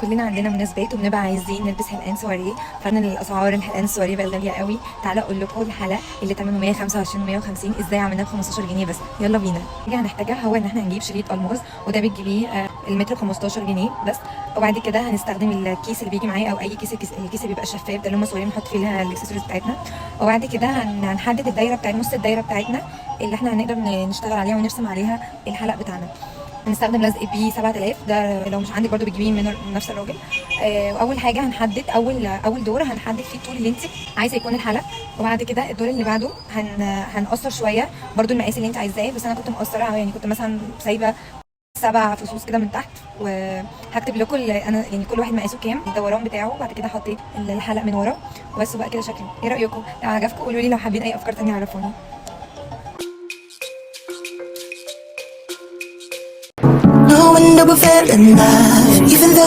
كلنا عندنا مناسبات وبنبقى عايزين نلبس حلقان سواريه. فانا الاسعار الحلقان السواريه بقت غاليه قوي. تعالى اقول لكم الحلقه اللي ثمنه 125 150 ازاي عملناها ب 15 جنيه بس. يلا بينا. حاجه هنحتاجها هو ان احنا هنجيب شريط الماس، وده بتجيبيه المتر ب 15 جنيه بس. وبعد كده هنستخدم الكيس اللي بيجي معايا او اي كيس، الكيس اللي بيبقى شفاف ده اللي هم صغيرين نحط فيه الاكسسوارز بتاعتنا. وبعد كده هنحدد الدايره بتاعت نص الدايره بتاعتنا اللي احنا هنقدر نشتغل عليها ونرسم عليها الحلق بتاعنا. هنستخدم لزق بي 7000 ده، لو مش عندك برضو بتجيبيه من نفس الراجل. واول حاجه هنحدد اول دور هنحدد فيه الطول اللي انت عايزه يكون الحلق. وبعد كده الدور اللي بعده هنقصر شويه برضو المقاس اللي انت عايزاه، بس انا كنت مقصره يعني كنت مثلا سايبه 7 فصوص كده من تحت. وهكتب لكم انا يعني كل واحد مقاسه كام الدوران بتاعه. وبعد كده حطيت الحلق من ورا وبس بقى كده شكله. ايه رايكم؟ لو عجبكم قولوا لي، لو حابين اي افكار تانية عرفوني. No one ever fell in love, even though